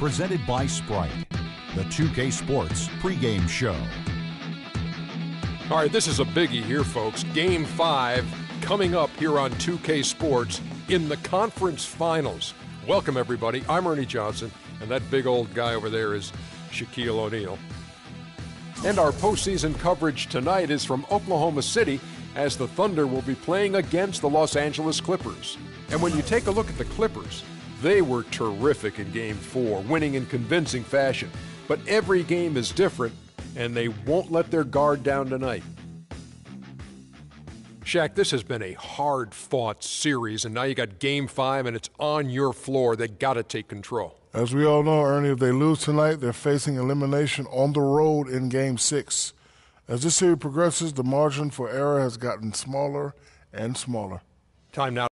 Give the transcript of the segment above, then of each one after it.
presented by Sprite, the 2K Sports pregame show. All right, this is a biggie here, folks. Game 5 coming up here on 2K Sports in the conference finals. Welcome, everybody. I'm Ernie Johnson, and that big old guy over there is Shaquille O'Neal. And our postseason coverage tonight is from Oklahoma City, as the Thunder will be playing against the Los Angeles Clippers. And when you take a look at the Clippers, they were terrific in Game 4, winning in convincing fashion. But every game is different, and they won't let their guard down tonight. Shaq, this has been a hard-fought series, and now you got Game 5, and it's on your floor. They got to take control. As we all know, Ernie, if they lose tonight, they're facing elimination on the road in Game 6. As this series progresses, the margin for error has gotten smaller and smaller. Time now.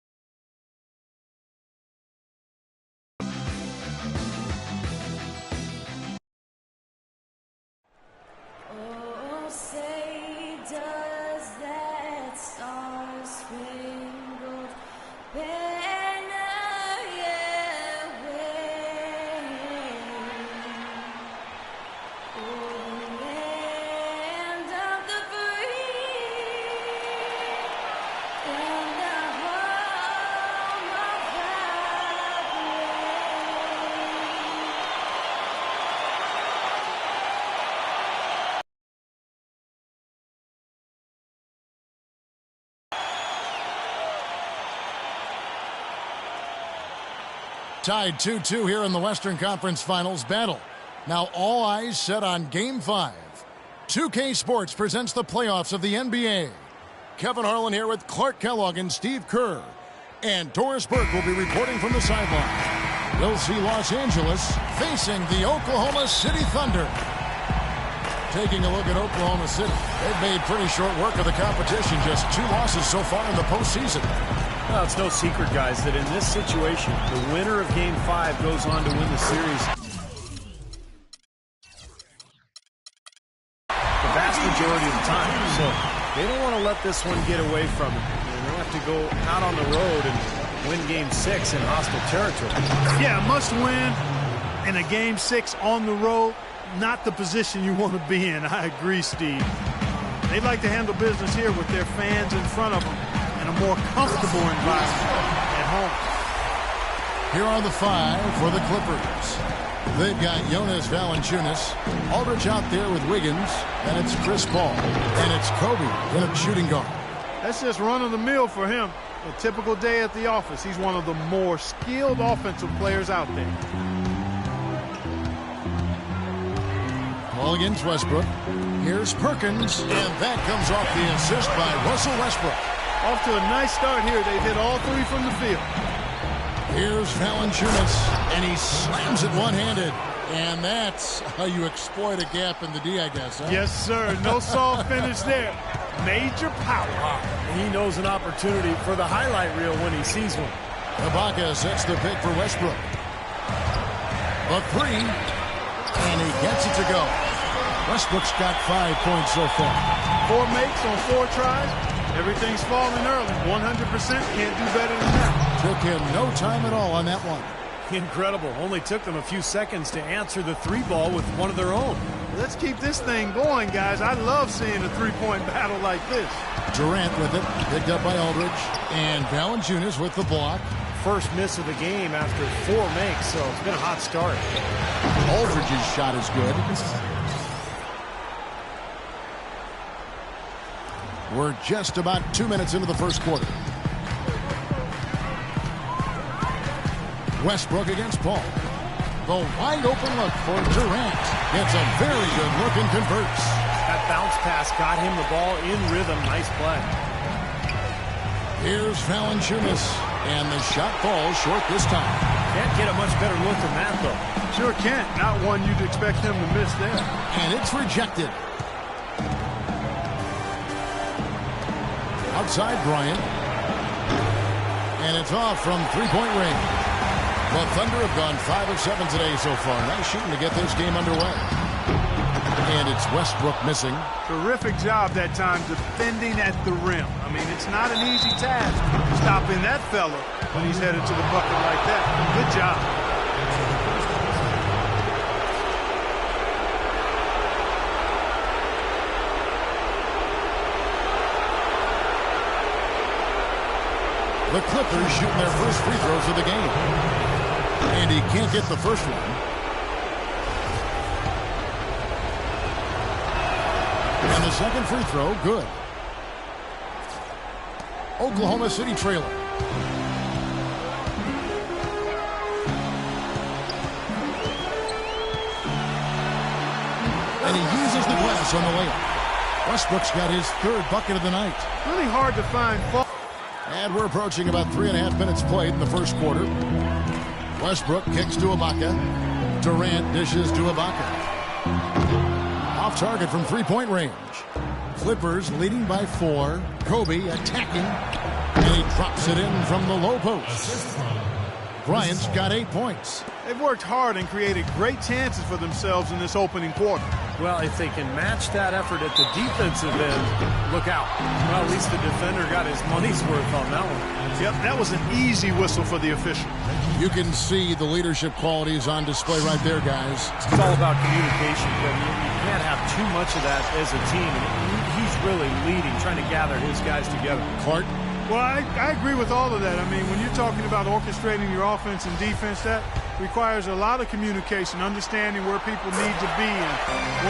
Tied 2-2 here in the Western Conference Finals battle. Now all eyes set on Game 5. 2K Sports presents the playoffs of the NBA. Kevin Harlan here with Clark Kellogg and Steve Kerr. And Doris Burke will be reporting from the sideline. We'll see Los Angeles facing the Oklahoma City Thunder. Taking a look at Oklahoma City, they've made pretty short work of the competition. Just 2 losses so far in the postseason. Well, it's no secret, guys, that in this situation, the winner of Game 5 goes on to win the series. The vast majority of the time. So they don't want to let this one get away from them. They'll have to go out on the road and win Game 6 in hostile territory. Yeah, must win in a Game 6 on the road. Not the position you want to be in. I agree, Steve. They'd like to handle business here with their fans in front of them. A more comfortable environment at home. Here are the 5 for the Clippers. They've got Jonas Valanciunas, Aldridge out there with Wiggins, and it's Chris Paul, and it's Kobe in a shooting guard. That's just run-of-the-mill for him. A typical day at the office. He's one of the more skilled offensive players out there. Ball against Westbrook. Here's Perkins, and that comes off the assist by Russell Westbrook. Off to a nice start here. They've hit all 3 from the field. Here's Valanciunas, and he slams it one-handed. And that's how you exploit a gap in the D, I guess. Huh? Yes, sir. No soft finish there. Major power. He knows an opportunity for the highlight reel when he sees one. Ibaka sets the pick for Westbrook. A 3, and he gets it to go. Westbrook's got 5 points so far. 4 makes on 4 tries. Everything's falling early. 100%. Can't do better than that. Took him no time at all on that one. Incredible. Only took them a few seconds to answer the 3-ball with one of their own. Let's keep this thing going, guys. I love seeing a 3-point battle like this. Durant with it. Picked up by Aldridge. And Valanciunas with the block. First miss of the game after 4 makes, so it's been a hot start. Aldridge's shot is good. We're just about 2 minutes into the first quarter. Westbrook against Paul. The wide open look for Durant. Gets a very good look and converts. That bounce pass got him the ball in rhythm. Nice play. Here's Valanciunas. And the shot falls short this time. Can't get a much better look than that, though. Sure can't. Not one you'd expect him to miss there. And it's rejected. Outside Bryant. And it's off from 3-point range. The Thunder have gone 5 of 7 today so far. Nice shooting to get this game underway. And it's Westbrook missing. Terrific job that time defending at the rim. I mean, it's not an easy task stopping that fella when he's headed to the bucket like that. Good job. The Clippers shooting their first free throws of the game. And he can't get the first one. And the second free throw, good. Oklahoma City trailer. And he uses the glass on the layup. Westbrook's got his third bucket of the night. Really hard to find fault. And we're approaching about 3.5 minutes played in the first quarter. Westbrook kicks to Ibaka. Durant dishes to Ibaka. Off target from three-point range. Clippers leading by 4. Kobe attacking. And he drops it in from the low post. Bryant's got 8 points. They've worked hard and created great chances for themselves in this opening quarter. Well, if they can match that effort at the defensive end, look out. Well, at least the defender got his money's worth on that one. Yep, that was an easy whistle for the official. You can see the leadership qualities on display right there, guys. It's all about communication. You can't have too much of that as a team. He's really leading, trying to gather his guys together. Clark? Well, I agree with all of that. I mean, when you're talking about orchestrating your offense and defense, that requires a lot of communication, understanding where people need to be and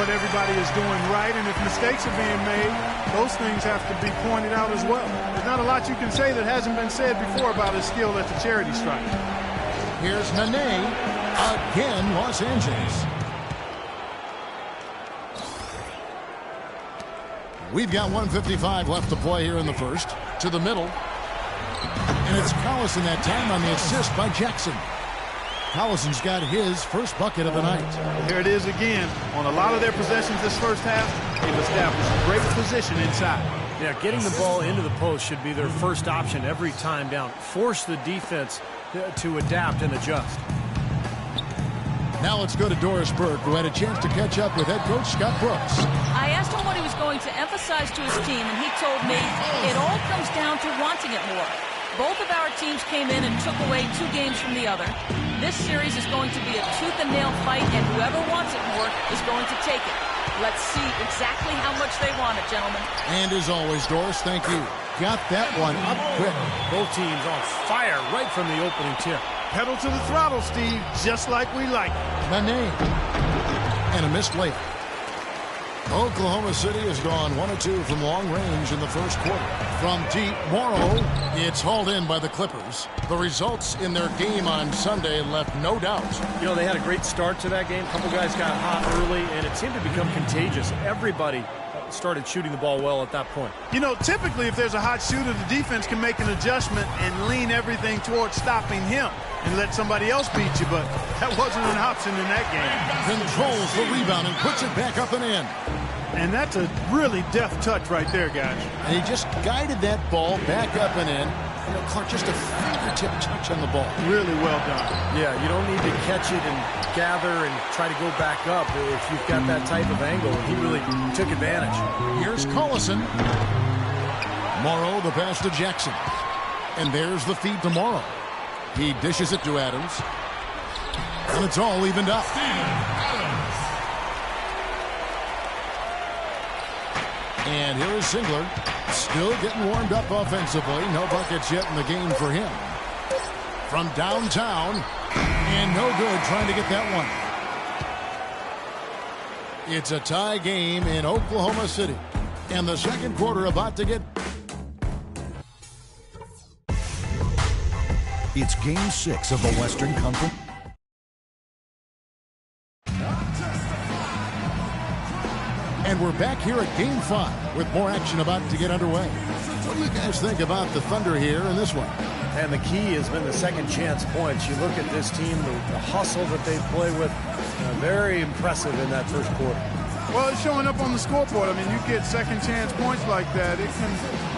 what everybody is doing right. And if mistakes are being made, those things have to be pointed out as well. There's not a lot you can say that hasn't been said before about his skill at the charity stripe. Here's Nene. Again, Los Angeles. We've got 1:55 left to play here in the first. To the middle. And it's Collison that time on the assist by Jackson. Collison's got his first bucket of the night. Here it is again. On a lot of their possessions this first half, they've established great position inside. Yeah, getting the ball into the post should be their first option every time down. Force the defense to adapt and adjust. Now let's go to Doris Burke, who had a chance to catch up with head coach Scott Brooks. I asked him what he was going to emphasize to his team, and he told me it all comes down to wanting it more. Both of our teams came in and took away 2 games from the other. This series is going to be a tooth-and-nail fight, and whoever wants it more is going to take it. Let's see exactly how much they want it, gentlemen. And as always, Doris, thank you. Got that one up quick. Both teams on fire right from the opening tip. Pedal to the throttle, Steve, just like we like it. Nene. And a missed layup. Oklahoma City has gone 1 of 2 from long range in the first quarter. From deep, Morrow, it's hauled in by the Clippers. The results in their game on Sunday left no doubt. You know, they had a great start to that game. A couple guys got hot early, and it seemed to become contagious. Everybody started shooting the ball well at that point. You know, typically if there's a hot shooter, the defense can make an adjustment and lean everything towards stopping him and let somebody else beat you, but that wasn't an option in that game. Controls the rebound and puts it back up and in. And that's a really deft touch right there, guys. And he just guided that ball back up and in. You know, Clark, just a fingertip touch on the ball. Really well done. Yeah, you don't need to catch it and gather and try to go back up if you've got that type of angle. He really took advantage. Here's Collison. Morrow, the pass to Jackson. And there's the feed to Morrow. He dishes it to Adams. And it's all evened up. And here is Singler. Still getting warmed up offensively. No buckets yet in the game for him. From downtown. And no good trying to get that one. It's a tie game in Oklahoma City. And the second quarter about to get... It's Game 6 of the Western Conference. And we're back here at Game 5 with more action about to get underway. What do you guys think about the Thunder here in this one? And the key has been the second chance points. You look at this team, the hustle that they play with, very impressive in that first quarter. Well, it's showing up on the scoreboard. I mean, you get second chance points like that, it can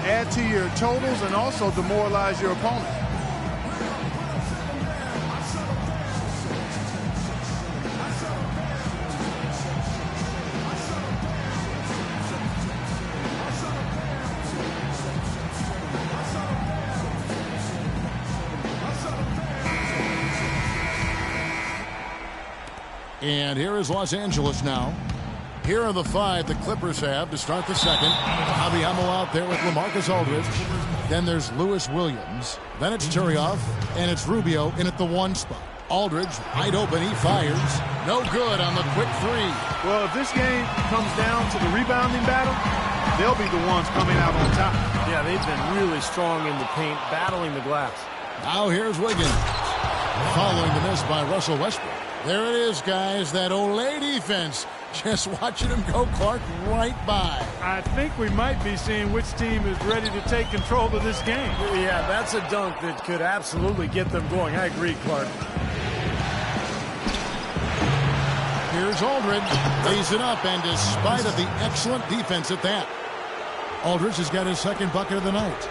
add to your totals and also demoralize your opponent. And here is Los Angeles now. Here are the 5 the Clippers have to start the second. Javiamo out there with LaMarcus Aldridge. Then there's Lewis Williams. Then it's Turioff, and it's Rubio in at the 1 spot. Aldridge wide open, he fires. No good on the quick 3. Well, if this game comes down to the rebounding battle, they'll be the ones coming out on top. Yeah, they've been really strong in the paint, battling the glass. Now here's Wiggins. Following the miss by Russell Westbrook. There it is, guys, that Olay defense. Just watching him go, Clark, right by. I think we might be seeing which team is ready to take control of this game. Yeah, that's a dunk that could absolutely get them going. I agree, Clark. Here's Aldridge. Lays it up, and despite of the excellent defense at that, Aldridge has got his second bucket of the night.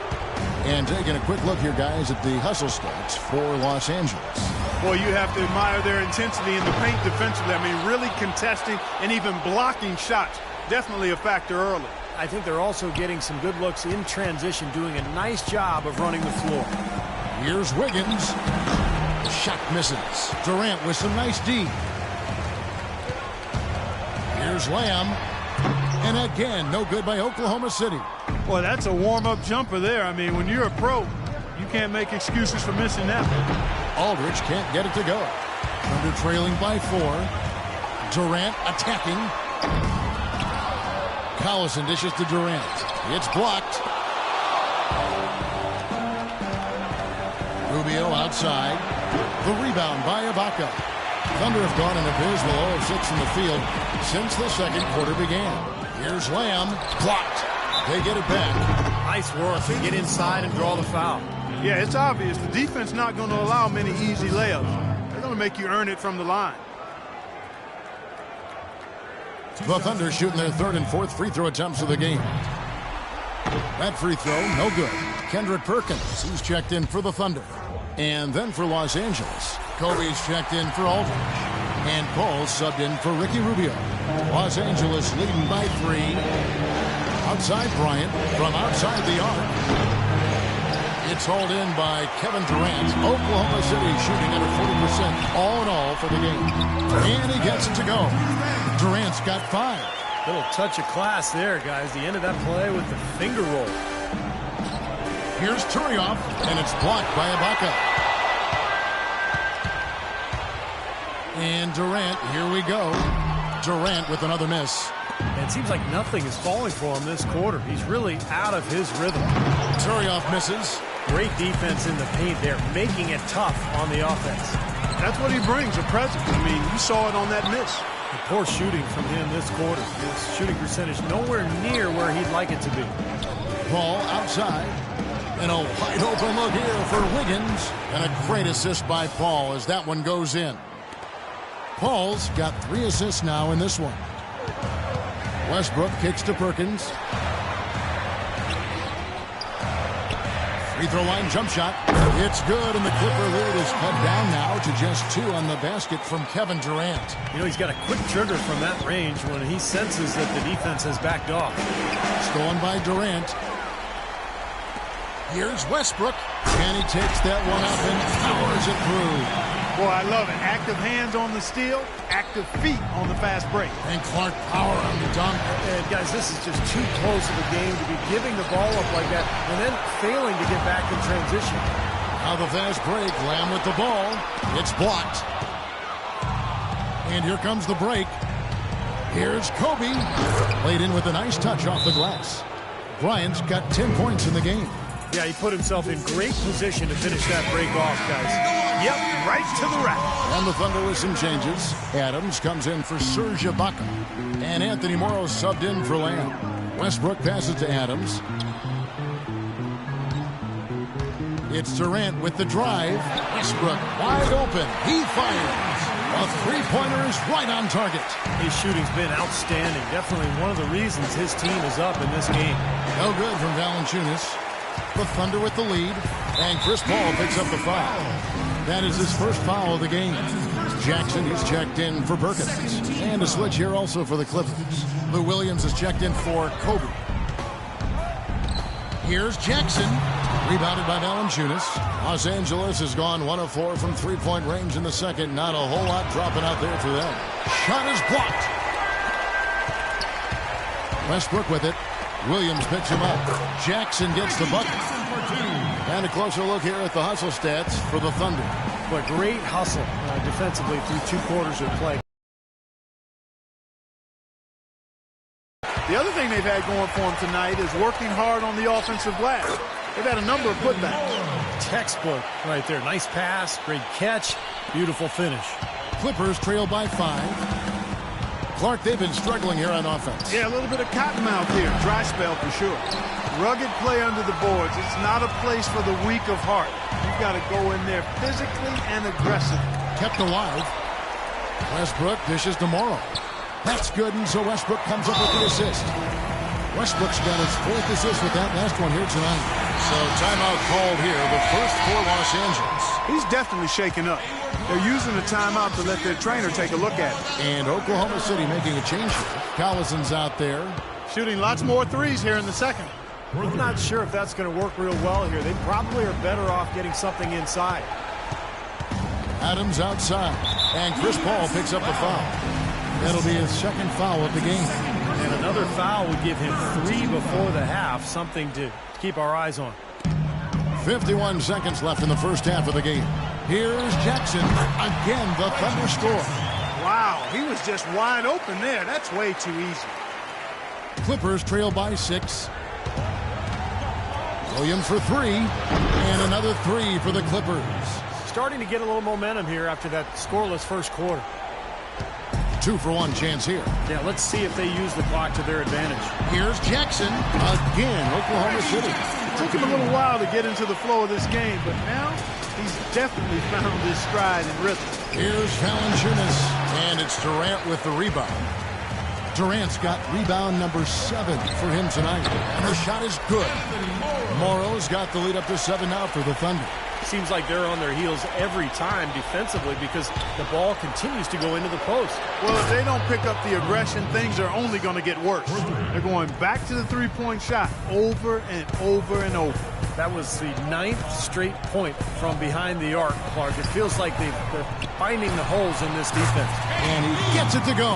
And taking a quick look here, guys, at the hustle stats for Los Angeles. Boy, you have to admire their intensity in the paint defensively. I mean, really contesting and even blocking shots. Definitely a factor early. I think they're also getting some good looks in transition, doing a nice job of running the floor. Here's Wiggins. The shot misses. Durant with some nice D. Here's Lamb. And again, no good by Oklahoma City. Boy, that's a warm-up jumper there. I mean, when you're a pro, you can't make excuses for missing that one. Aldridge can't get it to go. Thunder trailing by 4. Durant attacking. Collison dishes to Durant. It's blocked. Rubio outside. The rebound by Ibaka. Thunder have gone an abysmal 0 of 6 in the field since the second quarter began. Here's Lamb. Blocked. They get it back. Nice work to get inside and draw the foul. Yeah, it's obvious. The defense not going to allow many easy layups. They're going to make you earn it from the line. The Thunder shooting their 3rd and 4th free throw attempts of the game. That free throw, no good. Kendrick Perkins, he's checked in for the Thunder. And then for Los Angeles, Kobe's checked in for Aldridge. And Paul's subbed in for Ricky Rubio. Los Angeles leading by 3. Outside Bryant from outside the arc. It's hauled in by Kevin Durant. Oklahoma City shooting at a 40% all in all for the game. And he gets it to go. Durant's got 5. Little touch of class there, guys. The end of that play with the finger roll. Here's Turioff, and it's blocked by Ibaka. And Durant, here we go. Durant with another miss. It seems like nothing is falling for him this quarter. He's really out of his rhythm. Turioff misses. Great defense in the paint there, making it tough on the offense. That's what he brings, a presence. I mean, you saw it on that miss. The poor shooting from him this quarter. His shooting percentage nowhere near where he'd like it to be. Ball outside. And a wide open look here for Wiggins. And a great assist by Paul as that one goes in. Paul's got 3 assists now in this one. Westbrook kicks to Perkins. Free throw line jump shot. It's good, and the Clipper lead is cut down now to just 2 on the basket from Kevin Durant. You know, he's got a quick trigger from that range when he senses that the defense has backed off. Stolen by Durant. Here's Westbrook, and he takes that one up and powers it through. Boy, I love it. Active hands on the steal, active feet on the fast break. And Clark power on the dunk. And guys, this is just too close of a game to be giving the ball up like that and then failing to get back in transition. Now the fast break, Lamb with the ball. It's blocked. And here comes the break. Here's Kobe. Played in with a nice touch off the glass. Bryant's got 10 points in the game. Yeah, he put himself in great position to finish that break off, guys. Yep, right to the rack. And the Thunder with some changes. Adams comes in for Serge Ibaka. And Anthony Morrow subbed in for Lamb. Westbrook passes to Adams. It's Durant with the drive. Westbrook wide open. He fires. A three-pointer is right on target. His shooting's been outstanding. Definitely one of the reasons his team is up in this game. No good from Valanciunas. The Thunder with the lead, and Chris Paul picks up the foul. That is his first foul of the game. Jackson is checked in for Perkins. And a switch here also for the Clippers. Lou Williams is checked in for Kobe. Here's Jackson. Rebounded by Valanciunas. Los Angeles has gone 1 of 4 from three-point range in the second. Not a whole lot dropping out there for them. Shot is blocked. Westbrook with it. Williams picks him up. Jackson gets the bucket. And a closer look here at the hustle stats for the Thunder. But great hustle defensively through 2 quarters of play. The other thing they've had going for them tonight is working hard on the offensive glass. They've had a number of putbacks. Textbook right there. Nice pass, great catch, beautiful finish. Clippers trail by 5. Clark, they've been struggling here on offense. Yeah, a little bit of cottonmouth here. Dry spell for sure. Rugged play under the boards. It's not a place for the weak of heart. You've got to go in there physically and aggressively. Kept alive. Westbrook dishes to Morrow. That's good, and so Westbrook comes up with the assist. Westbrook's got his 4th assist with that last one here tonight. So timeout called here, the first for Los Angeles. He's definitely shaken up. They're using the timeout to let their trainer take a look at it. And Oklahoma City making a change here. Collison's out there. Shooting lots more threes here in the second. I'm not sure if that's going to work real well here. They probably are better off getting something inside. Adams outside. And Chris Paul picks up a foul. That'll be his 2nd foul of the game. And another foul would give him 3 before the half, something to keep our eyes on. 51 seconds left in the first half of the game. Here's Jackson. Again, the Thunder score. Wow, he was just wide open there. That's way too easy. Clippers trail by 6. Williams for 3. And another 3 for the Clippers. Starting to get a little momentum here after that scoreless first quarter. 2-for-1 chance here. Yeah, let's see if they use the clock to their advantage. Here's Jackson. Again, Oklahoma City. It took him a little while to get into the flow of this game, but now he's definitely found his stride and rhythm. Here's Valanciunas, and it's Durant with the rebound. Durant's got rebound number 7 for him tonight, and the shot is good. Morrow's got the lead up to 7 now for the Thunder. Seems like they're on their heels every time defensively because the ball continues to go into the post. Well, if they don't pick up the aggression, things are only going to get worse. They're going back to the three-point shot over and over and over. That was the 9th straight point from behind the arc, Clark. It feels like they're finding the holes in this defense. And he gets it to go.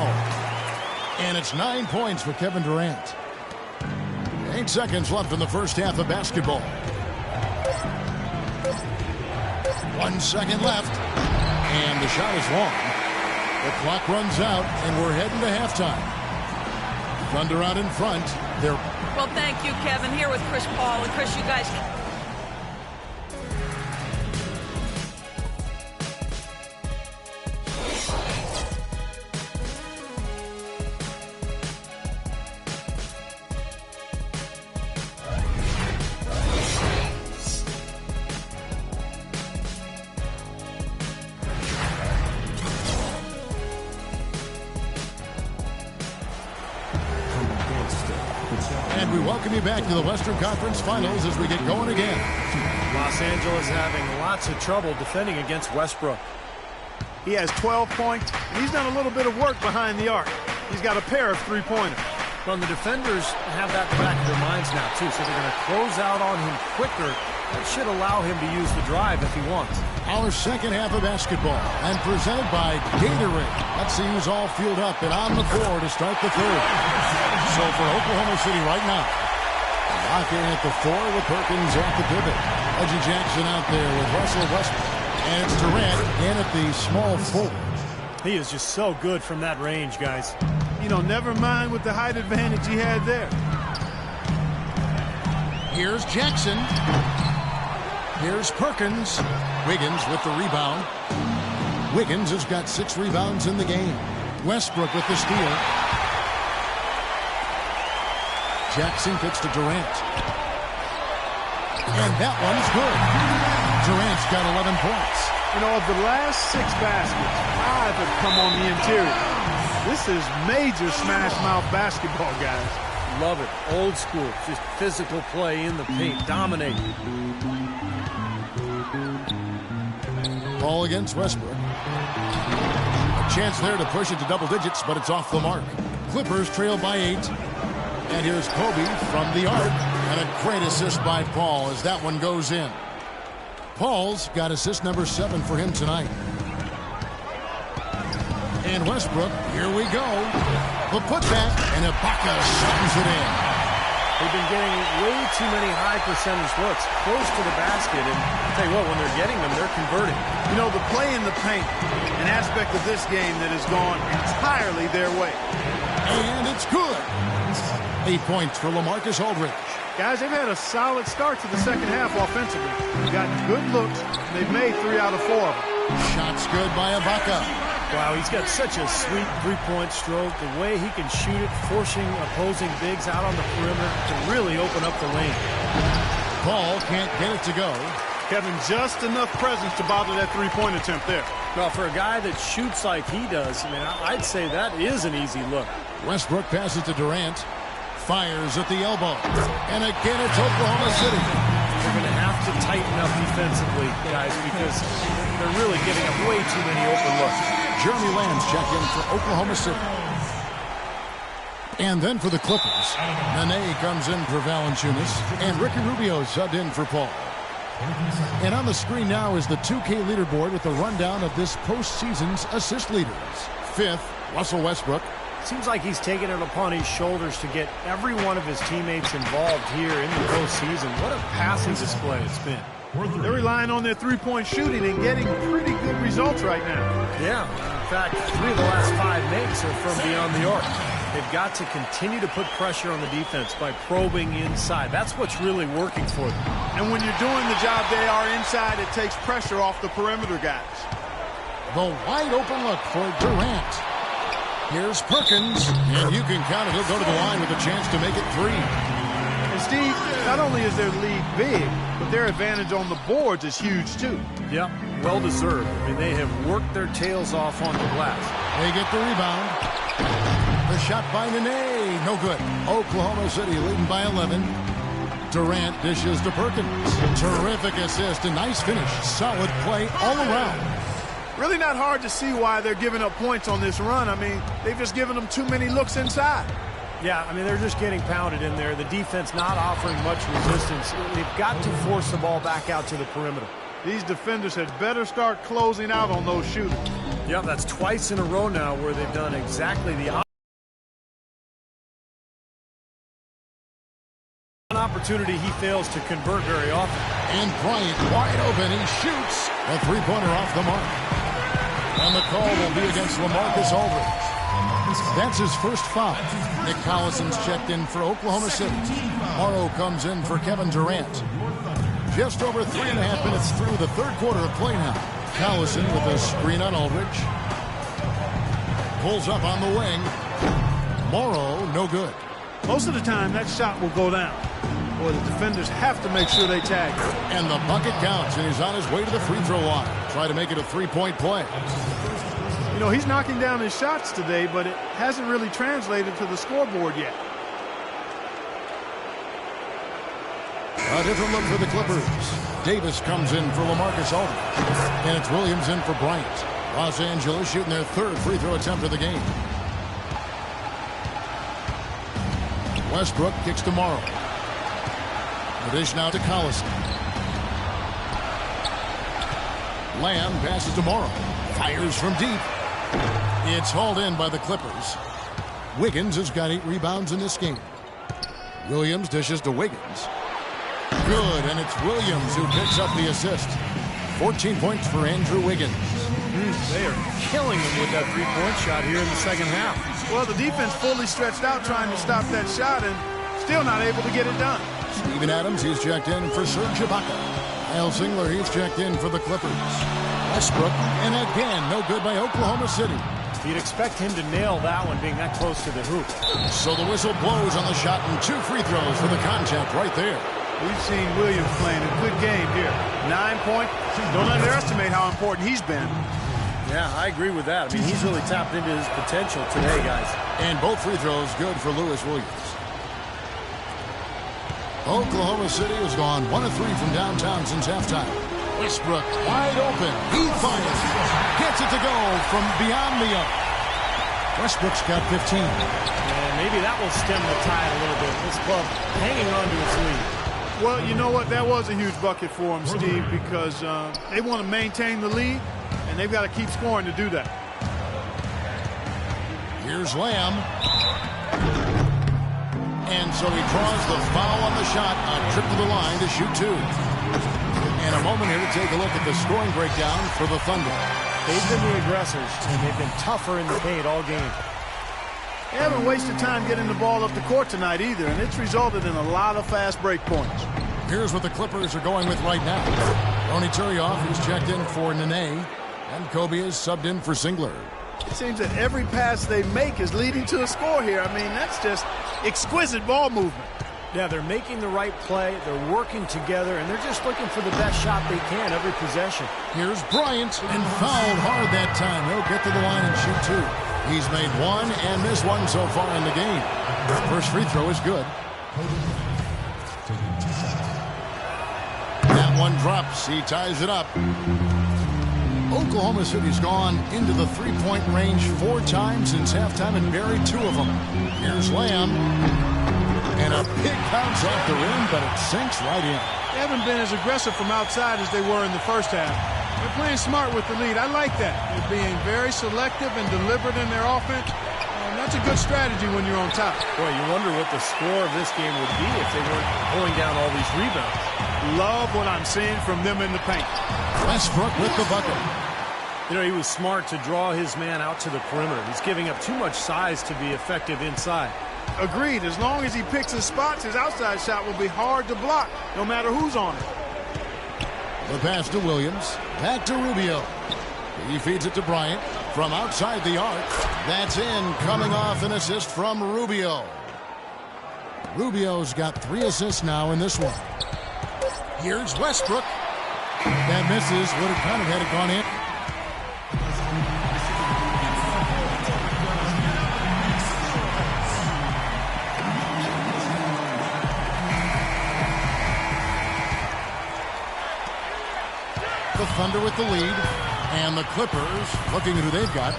And it's 9 points for Kevin Durant. 8 seconds left in the first half of basketball. 1 second left. And the shot is long. The clock runs out, and we're heading to halftime. Thunder out in front. They're... Well, thank you, Kevin. Here with Chris Paul. And Chris, you guys... And we welcome you back to the Western Conference Finals as we get going again. Los Angeles having lots of trouble defending against Westbrook. He has 12 points, and he's done a little bit of work behind the arc. He's got a pair of three-pointers. Well, the defenders have that in the back of their minds now, too, so they're going to close out on him quicker. That should allow him to use the drive if he wants. Our second half of basketball, and presented by Gatorade. Let's see who's all fueled up and on the floor to start the third. So for Oklahoma City right now, lock in at the 4 with Perkins at the pivot. Reggie Jackson out there with Russell Westbrook. And it's Durant in at the small forward. He is just so good from that range, guys. You know, never mind with the height advantage he had there. Here's Jackson. Here's Perkins. Wiggins with the rebound. Wiggins has got 6 rebounds in the game. Westbrook with the steal. Jackson kicks to Durant. And that one's good. Durant's got 11 points. You know, of the last 6 baskets, 5 have come on the interior. This is major smash mouth basketball, guys. Love it. Old school. Just physical play in the paint. Dominate. Ball against Westbrook. A chance there to push it to double digits, but it's off the mark. Clippers trail by 8. And here's Kobe from the arc. And a great assist by Paul as that one goes in. Paul's got assist number 7 for him tonight. And Westbrook, here we go. The putback, and Ibaka slams it in. They've been getting way too many high percentage looks close to the basket. And I'll tell you what, when they're getting them, they're converting. You know, the play in the paint, an aspect of this game that has gone entirely their way. And it's good. 8 points for LaMarcus Aldridge. Guys, they've had a solid start to the second half offensively. They've gotten good looks, and they've made 3 out of 4 of them. Shots good by Ibaka. Wow, he's got such a sweet three-point stroke. The way he can shoot it, forcing opposing bigs out on the perimeter to really open up the lane. Paul can't get it to go. Kevin, just enough presence to bother that three-point attempt there. Well, for a guy that shoots like he does, I mean, I'd say that is an easy look. Westbrook passes to Durant. Fires at the elbow. And again, it's Oklahoma City. They're going to have to tighten up defensively, guys, because they're really giving up way too many open looks. Jeremy Lamb's check in for Oklahoma City. And then for the Clippers, Nene comes in for Valanciunas, and Ricky Rubio subbed in for Paul. And on the screen now is the 2K leaderboard with the rundown of this postseason's assist leaders. 5th, Russell Westbrook. Seems like he's taken it upon his shoulders to get every one of his teammates involved here in the postseason. What a passing display it's been. They're relying on their three-point shooting and getting pretty good results right now. Yeah, in fact, 3 of the last 5 makes are from beyond the arc. They've got to continue to put pressure on the defense by probing inside. That's what's really working for them. And when you're doing the job they are inside, it takes pressure off the perimeter guys. The wide open look for Durant. Here's Perkins, and you can count it. He'll go to the line with a chance to make it 3. And Steve, not only is their lead big, but their advantage on the boards is huge too. Yep, well deserved. I mean, they have worked their tails off on the glass. They get the rebound. The shot by Nene, no good. Oklahoma City leading by 11. Durant dishes to Perkins. Terrific assist, a nice finish. Solid play all around. Really not hard to see why they're giving up points on this run. I mean, they've just given them too many looks inside. Yeah, I mean, they're just getting pounded in there. The defense not offering much resistance. They've got to force the ball back out to the perimeter. These defenders had better start closing out on those shooters. Yeah, that's twice in a row now where they've done exactly the opposite. An opportunity he fails to convert very often. And Bryant wide open. He shoots. A three-pointer off the mark. And the call will be against LaMarcus Aldridge. That's his first foul. Nick Collison's checked in for Oklahoma City. Morrow comes in for Kevin Durant. Just over 3.5 minutes through the third quarter of play now. Collison with a screen on Aldridge. Pulls up on the wing. Morrow, no good. Most of the time, that shot will go down. Boy, the defenders have to make sure they tag him. And the bucket counts, and he's on his way to the free throw line. Try to make it a three-point play. You know, he's knocking down his shots today, but it hasn't really translated to the scoreboard yet. A different look for the Clippers. Davis comes in for LaMarcus Aldridge. And it's Williams in for Bryant. Los Angeles shooting their third free throw attempt of the game. Westbrook kicks to Morrow. The dish now to Collison. Lamb passes to Morrow. Fires from deep. It's hauled in by the Clippers. Wiggins has got 8 rebounds in this game. Williams dishes to Wiggins. Good, and it's Williams who picks up the assist. 14 points for Andrew Wiggins. They are killing him with that three-point shot here in the second half. Well, the defense fully stretched out trying to stop that shot and still not able to get it done. Steven Adams, he's checked in for Serge Ibaka. Kyle Singler, he's checked in for the Clippers. Westbrook, and again, no good by Oklahoma City. You'd expect him to nail that one being that close to the hoop. So the whistle blows on the shot and 2 free throws for the contact right there. We've seen Williams playing a good game here. 9 points. Don't underestimate how important he's been. Yeah, I agree with that. I mean, he's really tapped into his potential today, guys. And both free throws good for Lewis Williams. Oklahoma City has gone 1 of 3 from downtown since halftime. Westbrook wide open. He fires. Gets it to go from beyond the arc. Westbrook's got 15. And maybe that will stem the tide a little bit. This club hanging on to its lead. Well, you know what? That was a huge bucket for him, Steve, because they want to maintain the lead, and they've got to keep scoring to do that. Here's Lamb. And so he draws the foul on the shot. A trip to the line to shoot 2. And a moment here to take a look at the scoring breakdown for the Thunder. They've been the aggressors, and they've been tougher in the paint all game. They haven't wasted time getting the ball up the court tonight either, and it's resulted in a lot of fast break points. Here's what the Clippers are going with right now. Tony Turioff, who's checked in for Nene, and Kobe is subbed in for Singler. It seems that every pass they make is leading to a score here. I mean, that's just exquisite ball movement. Yeah, they're making the right play, they're working together, and they're just looking for the best shot they can every possession. Here's Bryant, and fouled hard that time. He'll get to the line and shoot 2. He's made 1 and missed 1 so far in the game. First free throw is good. That one drops. He ties it up. Oklahoma City's gone into the three-point range 4 times since halftime and buried 2 of them. Here's Lamb. And a big bounce off the rim, but it sinks right in. They haven't been as aggressive from outside as they were in the first half. They're playing smart with the lead. I like that. They're being very selective and deliberate in their offense. And that's a good strategy when you're on top. Boy, you wonder what the score of this game would be if they weren't pulling down all these rebounds. Love what I'm seeing from them in the paint. Westbrook with the bucket. You know, he was smart to draw his man out to the perimeter. He's giving up too much size to be effective inside. Agreed. As long as he picks his spots, his outside shot will be hard to block, no matter who's on it. The pass to Williams. Back to Rubio. He feeds it to Bryant from outside the arc. That's in, coming off an assist from Rubio. Rubio's got 3 assists now in this one. Here's Westbrook. That misses. Would have kind of had it gone in. The Thunder with the lead, and the Clippers looking at who they've got.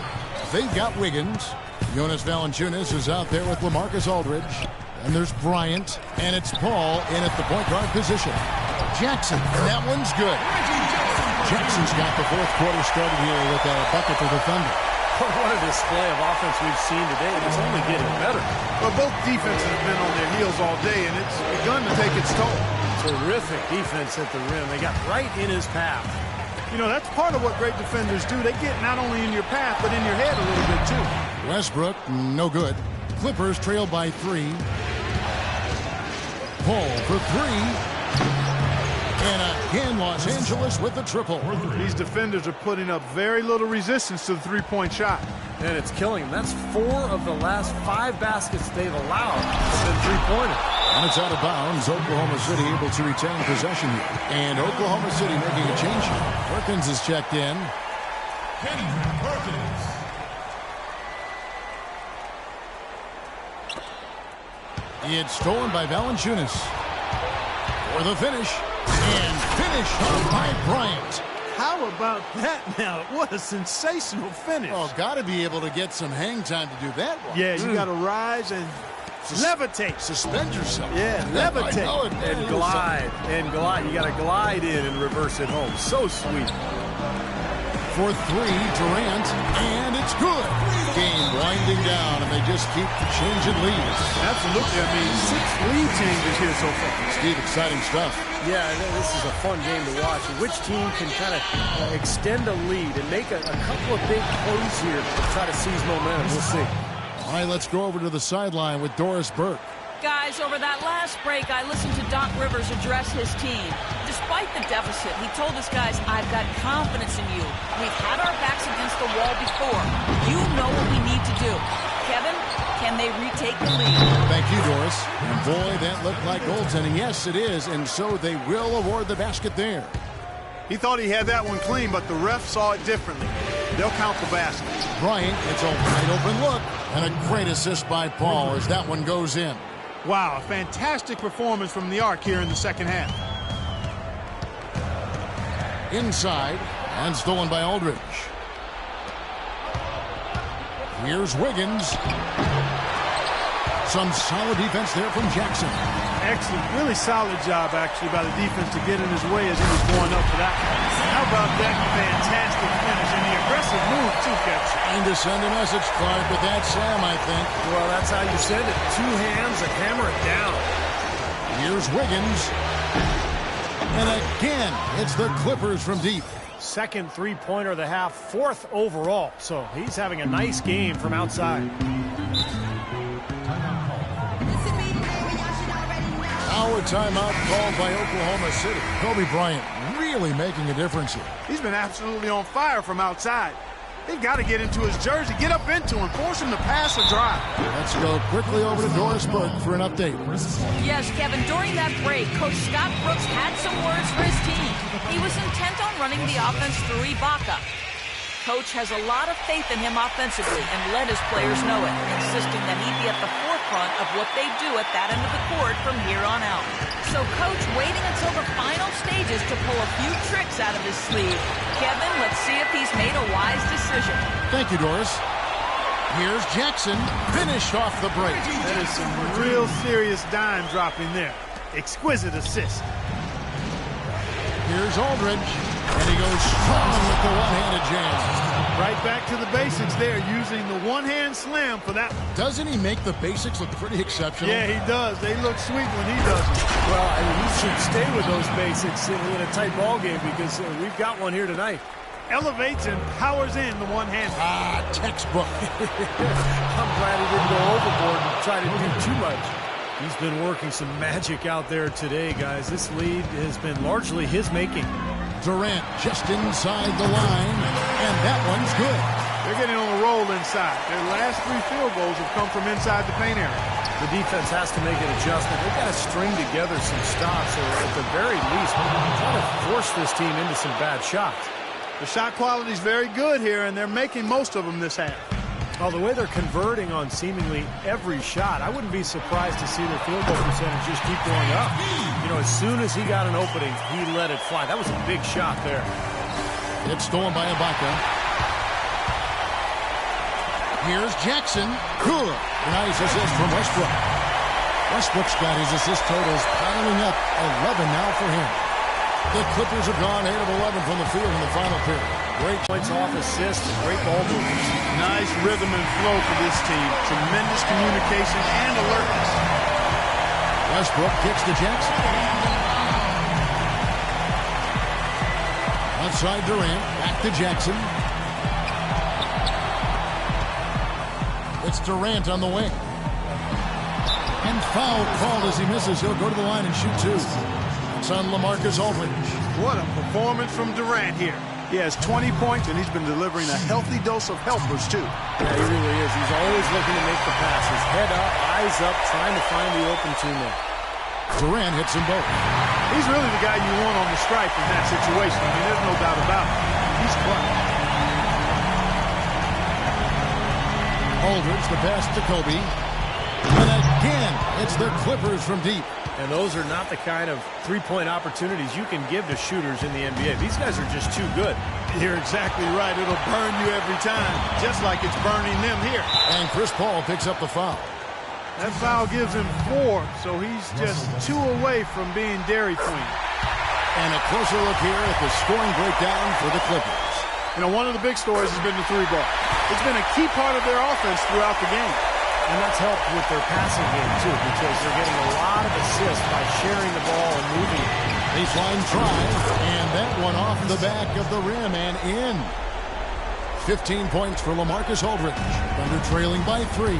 They've got Wiggins. Jonas Valanciunas is out there with LaMarcus Aldridge. And there's Bryant, and it's Paul in at the point guard position. Jackson, and that one's good. Jackson's got the 4th quarter started here with a bucket for the Thunder. What a display of offense we've seen today, and it's only getting better. Well, both defenses have been on their heels all day, and it's begun to take its toll. Terrific defense at the rim. They got right in his path. You know, that's part of what great defenders do. They get not only in your path, but in your head a little bit, too. Westbrook, no good. Clippers trail by 3. Paul for 3. And again, Los Angeles with the triple. These defenders are putting up very little resistance to the three-point shot. And it's killing them. That's 4 of the last 5 baskets they've allowed have been three-pointer. And it's out of bounds. Oklahoma City able to retain possession here. And Oklahoma City making a change here. Perkins is checked in. Kenny Perkins. It's stolen by Valanciunas. For the finish. And finished by Bryant. How about that now? What a sensational finish. Oh, got to be able to get some hang time to do that one. Yeah, you got to rise and levitate. Suspend yourself. Yeah, levitate. And glide. And glide. You got to glide in and reverse it home. So sweet. For 3, Durant, and it's good. Game winding down, and they just keep changing leads. Absolutely. I mean, 6 lead changes here so far. Steve, exciting stuff. Yeah, this is a fun game to watch. Which team can kind of extend a lead and make a couple of big plays here to try to seize momentum? We'll see. All right, let's go over to the sideline with Doris Burke. Guys, over that last break, I listened to Doc Rivers address his team. Despite the deficit, he told his guys, I've got confidence in you. We've had our backs against the wall before. You know what we need to do. Kevin, can they retake the lead? Thank you, Doris. And boy, that looked like goaltending. Yes, it is, and so they will award the basket there. He thought he had that one clean, but the ref saw it differently. They'll count the basket. Bryant gets a wide open look, and a great assist by Paul as that one goes in. Wow, a fantastic performance from the arc here in the second half. Inside, and stolen by Aldridge. Here's Wiggins. Some solid defense there from Jackson. Excellent, really solid job, actually, by the defense to get in his way as he was going up for that. How about that fantastic finish and the aggressive move, too, Coach? Trying to send a message, Clark, with that, Sam, I think. Well, that's how you send it. Two hands and hammer it down. Here's Wiggins. And again, it's the Clippers from deep. Second three-pointer of the half, fourth overall. So he's having a nice game from outside. Our timeout called by Oklahoma City. Kobe Bryant really making a difference here. He's been absolutely on fire from outside. They've got to get into his jersey, get up into him, force him to pass or drive. Let's go quickly over to Doris Burke for an update. Yes, Kevin, during that break, Coach Scott Brooks had some words for his team. He was intent on running the offense through Ibaka. Coach has a lot of faith in him offensively and let his players know it, insisting that he be at the forefront of what they do at that end of the court from here on out. So Coach waiting until the final stages to pull a few tricks out of his sleeve. Kevin, let's see if he's made a wise decision. Thank you, Doris. Here's Jackson, finished off the break. That is some real serious dime dropping there. Exquisite assist. Here's Aldridge, and he goes strong with the one-handed jam. Right back to the basics there, using the one-hand slam for that. Doesn't he make the basics look pretty exceptional? Yeah, he does. They look sweet when he does it. Well, I mean, he should stay with those basics in a tight ball game because we've got one here tonight. Elevates and powers in the one-hand. Textbook. I'm glad he didn't go overboard and try to do too much. He's been working some magic out there today, guys. This lead has been largely his making. Durant just inside the line, and that one's good. They're getting on a roll inside. Their last 3 field goals have come from inside the paint area. The defense has to make an adjustment. They've got to string together some stops, or at the very least, try to force this team into some bad shots. The shot quality is very good here, and they're making most of them this half. Well, the way they're converting on seemingly every shot, I wouldn't be surprised to see their field goal percentage just keep going up. You know, as soon as he got an opening, he let it fly. That was a big shot there. It's stolen by Ibaka. Here's Jackson. Good. Nice assist from Westbrook. Westbrook's got his assist totals piling up. 11 now for him. The Clippers have gone 8 of 11 from the field in the final period. Great points off assists, great ball movement. Nice rhythm and flow for this team. Tremendous communication and alertness. Westbrook kicks to Jackson. Outside Durant, back to Jackson. It's Durant on the wing. And foul called as he misses. He'll go to the line and shoot 2. It's on LaMarcus Aldridge. What a performance from Durant here. He has 20 points, and he's been delivering a healthy dose of helpers, too. Yeah, he really is. He's always looking to make the passes. Head up, eyes up, trying to find the open teammate. Durant hits them both. He's really the guy you want on the stripe in that situation. I mean, there's no doubt about it. He's clutch. Aldridge, the pass to Kobe. And again, it's the Clippers from deep. And those are not the kind of three-point opportunities you can give to shooters in the NBA. These guys are just too good. You're exactly right. It'll burn you every time, just like it's burning them here. And Chris Paul picks up the foul. That foul gives him 4, so he's just 2 away from being Dairy Queen. And a closer look here at the scoring breakdown for the Clippers. You know, one of the big stories has been the 3-ball. It's been a key part of their offense throughout the game. And that's helped with their passing game, too, because they're getting a lot of assists by sharing the ball and moving it. Baseline drive, and that one off the back of the rim and in. 15 points for LaMarcus Aldridge. Thunder trailing by 3.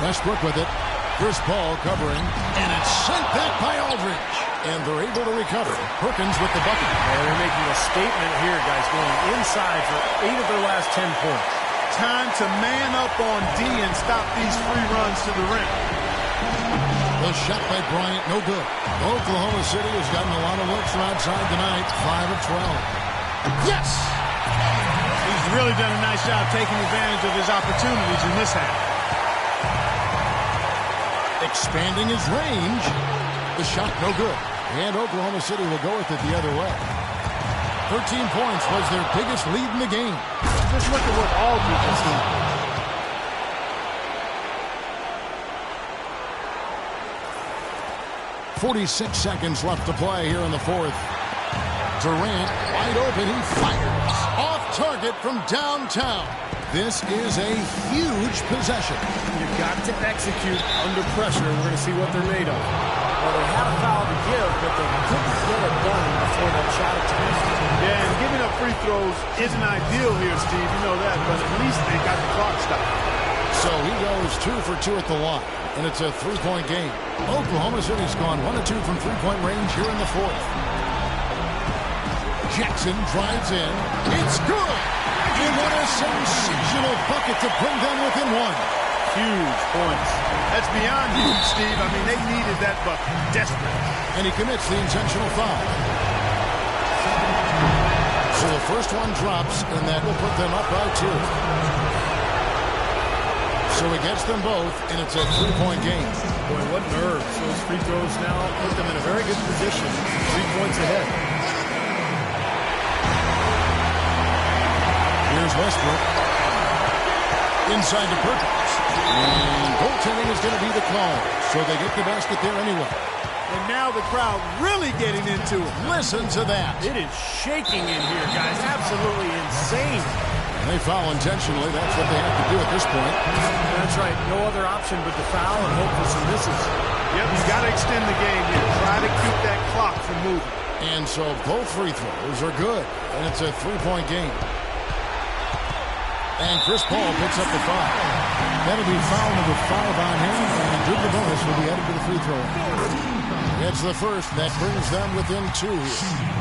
Westbrook with it. Chris Paul covering, and it's sent back by Aldridge. And they're able to recover. Perkins with the bucket. And they're making a statement here, guys, going inside for 8 of their last 10 points. Time to man up on D and stop these free runs to the rim. The shot by Bryant, no good. Oklahoma City has gotten a lot of looks from outside tonight, 5 of 12. Yes! He's really done a nice job taking advantage of his opportunities in this half. Expanding his range. The shot, no good. And Oklahoma City will go with it the other way. 13 points was their biggest lead in the game. Just look at what Aldridge has done. 46 seconds left to play here in the fourth. Durant, wide open, he fires. Off target from downtown. This is a huge possession. You've got to execute under pressure. We're going to see what they're made of. Well, they had a foul to give, but they couldn't get it done before that shot attempts. Yeah, and giving up free throws isn't ideal here, Steve. You know that, but at least they got the clock stopped. So he goes 2 for 2 at the line, and it's a 3-point game. Oklahoma City's gone 1 of 2 from 3-point range here in the fourth. Jackson drives in. It's good! And what a sensational bucket to bring them within 1. Huge points. That's beyond huge, Steve. I mean, they needed that bucket. Desperate. And he commits the intentional foul. So the first one drops, and that will put them up by 2. So he gets them both, and it's a 3-point game. Boy, what nerves. Those free throws now put them in a very good position. 3 points ahead. Here's Westbrook. Inside to Perkins. And goaltending is going to be the call. So they get the basket there anyway. And now the crowd really getting into it. Listen to that. It is shaking in here, guys. Absolutely insane. They foul intentionally. That's what they have to do at this point. That's right. No other option but to foul and hope for some misses. Yep, you got to extend the game here. Try to keep that clock from moving. And so both free throws are good. And it's a 3-point game. And Chris Paul picks up the foul. That'll be foul number 5 on him. And Drew Bonus will be headed to the free throw line. It's the first. That brings them within 2 here.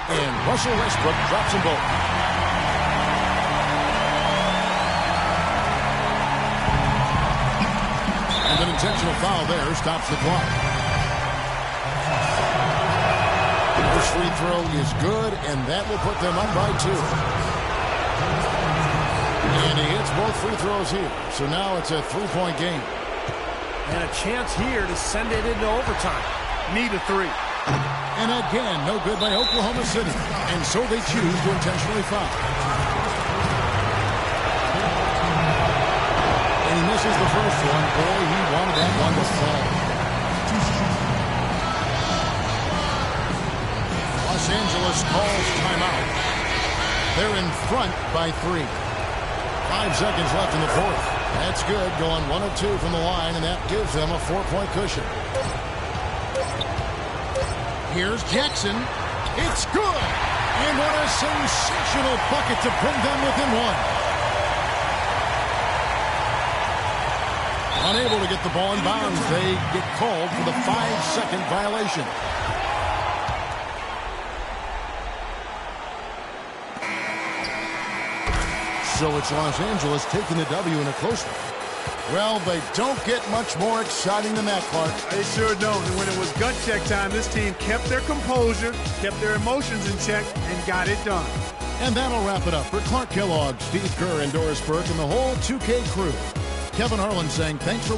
And Russell Westbrook drops them both. And an intentional foul there stops the clock. First free throw is good, and that will put them up by 2. And he hits both free throws here. So now it's a 3-point game. And a chance here to send it into overtime. Need a 3. And again, no good by Oklahoma City. And so they choose to intentionally foul. And he misses the first one. Boy, he wanted that one to fall. Los Angeles calls timeout. They're in front by 3. 5 seconds left in the fourth. That's good, going 1 of 2 from the line, and that gives them a 4-point cushion. Here's Jackson. It's good! And what a sensational bucket to bring them within 1. Unable to get the ball in bounds, they get called for the 5-second violation. So it's Los Angeles taking the W in a close one. Well, they don't get much more exciting than that, Clark. They sure don't. And when it was gut check time, this team kept their composure, kept their emotions in check, and got it done. And that'll wrap it up for Clark Kellogg, Steve Kerr, and Doris Burke, and the whole 2K crew. Kevin Harlan saying thanks for